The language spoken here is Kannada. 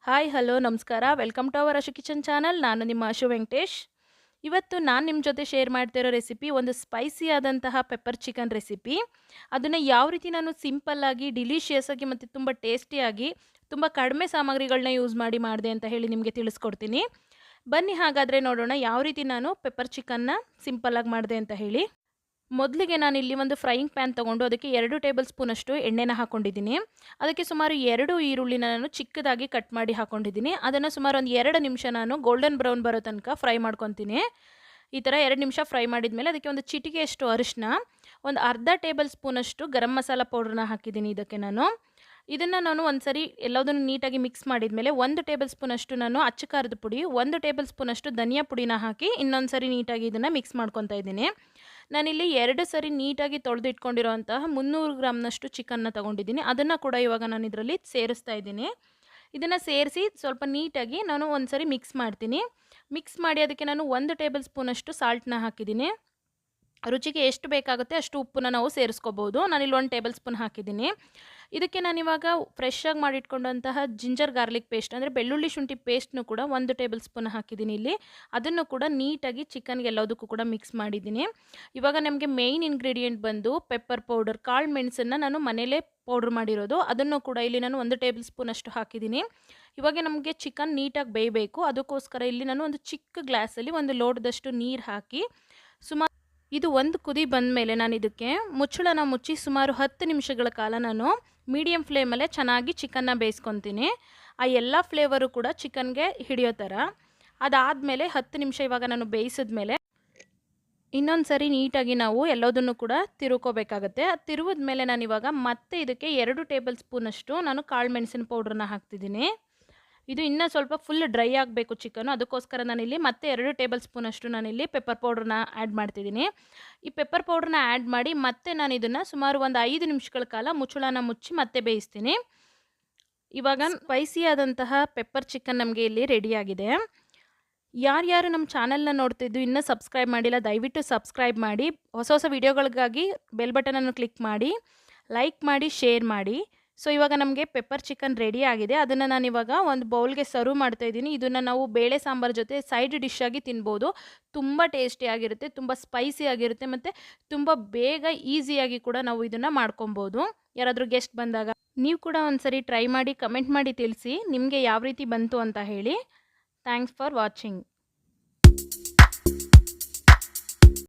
ಹಾಯ್ ಹಲೋ ನಮಸ್ಕಾರ welcome to our Ashu kitchen channel. ನಾನು ನಿಮ್ಮ ಅಶು ವೆಂಕಟೇಶ್. ಇವತ್ತು ನಾನು ನಿಮ್ಮ ಜೊತೆ ಶೇರ್ ಮಾಡ್ತಿರೋ ರೆಸಿಪಿ ಒಂದು ಸ್ಪೈಸಿ ಆದಂತಹ ಪೆಪ್ಪರ್ ಚಿಕನ್ ರೆಸಿಪಿ. ಅದನ್ನು ಯಾವ ರೀತಿ ನಾನು ಸಿಂಪಲ್ಲಾಗಿ ಡಿಲಿಷಿಯಸ್ ಆಗಿ ಮತ್ತು ತುಂಬ ಟೇಸ್ಟಿಯಾಗಿ ತುಂಬ ಕಡಿಮೆ ಸಾಮಗ್ರಿಗಳನ್ನ ಯೂಸ್ ಮಾಡಿ ಮಾಡಿದೆ ಅಂತ ಹೇಳಿ ನಿಮಗೆ ತಿಳಿಸ್ಕೊಡ್ತೀನಿ. ಬನ್ನಿ ಹಾಗಾದರೆ ನೋಡೋಣ ಯಾವ ರೀತಿ ನಾನು ಪೆಪ್ಪರ್ ಚಿಕನ್ನ ಸಿಂಪಲ್ಲಾಗಿ ಮಾಡಿದೆ ಅಂತ ಹೇಳಿ. ಮೊದಲಿಗೆ ನಾನಿಲ್ಲಿ ಒಂದು ಫ್ರೈಯಿಂಗ್ ಪ್ಯಾನ್ ತೊಗೊಂಡು ಅದಕ್ಕೆ 2 ಟೇಬಲ್ ಸ್ಪೂನಷ್ಟು ಎಣ್ಣೆನ ಹಾಕ್ಕೊಂಡಿದ್ದೀನಿ. ಅದಕ್ಕೆ ಸುಮಾರು 2 ಈರುಳ್ಳಿನ ನಾನು ಚಿಕ್ಕದಾಗಿ ಕಟ್ ಮಾಡಿ ಹಾಕ್ಕೊಂಡಿದ್ದೀನಿ. ಅದನ್ನು ಸುಮಾರು ಒಂದು 2 ನಿಮಿಷ ನಾನು ಗೋಲ್ಡನ್ ಬ್ರೌನ್ ಬರೋ ತನಕ ಫ್ರೈ ಮಾಡ್ಕೊತೀನಿ. ಈ ಥರ 2 ನಿಮಿಷ ಫ್ರೈ ಮಾಡಿದ್ಮೇಲೆ ಅದಕ್ಕೆ ಒಂದು ಚಿಟಿಕೆಯಷ್ಟು ಅರಿಶಿನ, ಒಂದು ಅರ್ಧ ಟೇಬಲ್ ಸ್ಪೂನಷ್ಟು ಗರಂ ಮಸಾಲ ಪೌಡ್ರನ್ನ ಹಾಕಿದ್ದೀನಿ ಇದಕ್ಕೆ ನಾನು. ಇದನ್ನು ನಾನು ಒಂದು ಸರಿ ಎಲ್ಲದನ್ನು ನೀಟಾಗಿ ಮಿಕ್ಸ್ ಮಾಡಿದ್ಮೇಲೆ 1 ಟೇಬಲ್ ಸ್ಪೂನಷ್ಟು ನಾನು ಅಚ್ಚ ಖಾರದ ಪುಡಿ, 1 ಟೇಬಲ್ ಸ್ಪೂನಷ್ಟು ಧನಿಯಾ ಪುಡಿನ ಹಾಕಿ ಇನ್ನೊಂದು ಸರಿ ನೀಟಾಗಿ ಇದನ್ನು ಮಿಕ್ಸ್ ಮಾಡ್ಕೊತಾ ಇದ್ದೀನಿ. ನಾನಿಲ್ಲಿ 2 ಸರಿ ನೀಟಾಗಿ ತೊಳೆದು ಇಟ್ಕೊಂಡಿರೋಂತಹ 300 ಗ್ರಾಮ್ನಷ್ಟು ಚಿಕನ್ನ ತೊಗೊಂಡಿದ್ದೀನಿ. ಅದನ್ನು ಕೂಡ ಇವಾಗ ನಾನು ಇದರಲ್ಲಿ ಸೇರಿಸ್ತಾ ಇದ್ದೀನಿ. ಇದನ್ನು ಸೇರಿಸಿ ಸ್ವಲ್ಪ ನೀಟಾಗಿ ನಾನು ಒಂದು ಸರಿ ಮಿಕ್ಸ್ ಮಾಡ್ತೀನಿ. ಮಿಕ್ಸ್ ಮಾಡಿ ಅದಕ್ಕೆ ನಾನು 1 ಟೇಬಲ್ ಸ್ಪೂನಷ್ಟು ಸಾಲ್ಟನ್ನ ಹಾಕಿದ್ದೀನಿ. ರುಚಿಗೆ ಎಷ್ಟು ಬೇಕಾಗುತ್ತೆ ಅಷ್ಟು ಉಪ್ಪನ್ನ ನಾವು ಸೇರಿಸ್ಕೋಬೋದು. ನಾನಿಲ್ಲಿ 1 ಟೇಬಲ್ ಸ್ಪೂನ್ ಹಾಕಿದ್ದೀನಿ. ಇದಕ್ಕೆ ನಾನಿವಾಗ ಫ್ರೆಶ್ಶಾಗಿ ಮಾಡಿಟ್ಕೊಂಡಂತಹ ಜಿಂಜರ್ ಗಾರ್ಲಿಕ್ ಪೇಸ್ಟ್ ಅಂದರೆ ಬೆಳ್ಳುಳ್ಳಿ ಶುಂಠಿ ಪೇಸ್ಟ್ನು ಕೂಡ 1 ಟೇಬಲ್ ಸ್ಪೂನ್ ಹಾಕಿದ್ದೀನಿ ಇಲ್ಲಿ. ಅದನ್ನು ಕೂಡ ನೀಟಾಗಿ ಚಿಕನ್ಗೆ ಎಲ್ಲದಕ್ಕೂ ಕೂಡ ಮಿಕ್ಸ್ ಮಾಡಿದ್ದೀನಿ. ಇವಾಗ ನಮಗೆ ಮೇಯ್ನ್ ಇಂಗ್ರೀಡಿಯೆಂಟ್ ಬಂದು ಪೆಪ್ಪರ್ ಪೌಡರ್, ಕಾಳು ಮೆಣಸನ್ನು ನಾನು ಮನೇಲೇ ಪೌಡ್ರ್ ಮಾಡಿರೋದು. ಅದನ್ನು ಕೂಡ ಇಲ್ಲಿ ನಾನು 1 ಟೇಬಲ್ ಸ್ಪೂನಷ್ಟು ಹಾಕಿದ್ದೀನಿ. ಇವಾಗ ನಮಗೆ ಚಿಕನ್ ನೀಟಾಗಿ ಬೇಯಬೇಕು. ಅದಕ್ಕೋಸ್ಕರ ಇಲ್ಲಿ ನಾನು ಒಂದು ಚಿಕ್ಕ ಗ್ಲಾಸಲ್ಲಿ 1 ಲೋಟದಷ್ಟು ನೀರು ಹಾಕಿ ಇದು ಒಂದು ಕುದಿ ಬಂದ ಮೇಲೆ ನಾನು ಇದಕ್ಕೆ ಮುಚ್ಚಳನ ಮುಚ್ಚಿ ಸುಮಾರು 10 ನಿಮಿಷಗಳ ಕಾಲ ನಾನು ಮೀಡಿಯಮ್ ಫ್ಲೇಮಲ್ಲೇ ಚೆನ್ನಾಗಿ ಚಿಕನ್ನ ಬೇಯಿಸ್ಕೊತೀನಿ. ಆ ಎಲ್ಲ ಫ್ಲೇವರು ಕೂಡ ಚಿಕನ್ಗೆ ಹಿಡಿಯೋ ಥರ. ಅದಾದಮೇಲೆ 10 ನಿಮಿಷ ಇವಾಗ ನಾನು ಬೇಯಿಸಿದ್ಮೇಲೆ ಇನ್ನೊಂದು ಸರಿ ನೀಟಾಗಿ ನಾವು ಎಲ್ಲದನ್ನು ಕೂಡ ತಿರುಕೋಬೇಕಾಗತ್ತೆ. ಅದು ತಿರುವಿದ ಮೇಲೆ ನಾನಿವಾಗ ಮತ್ತೆ ಇದಕ್ಕೆ 2 ಟೇಬಲ್ ಸ್ಪೂನಷ್ಟು ನಾನು ಕಾಳು ಮೆಣಸಿನ ಪೌಡ್ರನ್ನ ಹಾಕ್ತಿದ್ದೀನಿ. ಇದು ಇನ್ನೂ ಸ್ವಲ್ಪ ಫುಲ್ ಡ್ರೈ ಆಗಬೇಕು ಚಿಕನು. ಅದಕ್ಕೋಸ್ಕರ ನಾನಿಲ್ಲಿ ಮತ್ತೆ 2 ಟೇಬಲ್ ಸ್ಪೂನಷ್ಟು ನಾನಿಲ್ಲಿ ಪೆಪ್ಪರ್ ಪೌಡ್ರನ್ನ ಆ್ಯಡ್ ಮಾಡ್ತಿದ್ದೀನಿ. ಈ ಪೆಪ್ಪರ್ ಪೌಡ್ರನ್ನ ಆ್ಯಡ್ ಮಾಡಿ ಮತ್ತೆ ನಾನು ಇದನ್ನು ಸುಮಾರು ಒಂದು 5 ನಿಮಿಷಗಳ ಕಾಲ ಮುಚ್ಚಳನ ಮುಚ್ಚಿ ಮತ್ತೆ ಬೇಯಿಸ್ತೀನಿ. ಇವಾಗ ಸ್ಪೈಸಿ ಆದಂತಹ ಪೆಪ್ಪರ್ ಚಿಕನ್ ನಮಗೆ ಇಲ್ಲಿ ರೆಡಿಯಾಗಿದೆ. ಯಾರ್ಯಾರು ನಮ್ಮ ಚಾನಲ್ನ ನೋಡ್ತಿದ್ದು ಇನ್ನೂ ಸಬ್ಸ್ಕ್ರೈಬ್ ಮಾಡಿಲ್ಲ ದಯವಿಟ್ಟು ಸಬ್ಸ್ಕ್ರೈಬ್ ಮಾಡಿ. ಹೊಸ ಹೊಸ ವೀಡಿಯೋಗಳಿಗಾಗಿ ಬೆಲ್ ಬಟನನ್ನು ಕ್ಲಿಕ್ ಮಾಡಿ, ಲೈಕ್ ಮಾಡಿ, ಶೇರ್ ಮಾಡಿ. ಸೊ ಇವಾಗ ನಮಗೆ ಪೆಪ್ಪರ್ ಚಿಕನ್ ರೆಡಿ ಆಗಿದೆ. ಅದನ್ನು ನಾನಿವಾಗ ಒಂದು ಬೌಲ್ಗೆ ಸರ್ವ್ ಮಾಡ್ತಾಯಿದ್ದೀನಿ. ಇದನ್ನು ನಾವು ಬೇಳೆ ಸಾಂಬಾರು ಜೊತೆ ಸೈಡ್ ಡಿಶ್ ಆಗಿ ತಿನ್ಬೋದು. ತುಂಬ ಟೇಸ್ಟಿಯಾಗಿರುತ್ತೆ, ತುಂಬ ಸ್ಪೈಸಿ ಆಗಿರುತ್ತೆ ಮತ್ತು ತುಂಬ ಬೇಗ ಈಸಿಯಾಗಿ ಕೂಡ ನಾವು ಇದನ್ನು ಮಾಡ್ಕೊಬೋದು. ಯಾರಾದರೂ ಗೆಸ್ಟ್ ಬಂದಾಗ ನೀವು ಕೂಡ ಒಂದು ಸರಿ ಟ್ರೈ ಮಾಡಿ ಕಮೆಂಟ್ ಮಾಡಿ ತಿಳಿಸಿ ನಿಮಗೆ ಯಾವ ರೀತಿ ಬಂತು ಅಂತ ಹೇಳಿ. Thanks for watching.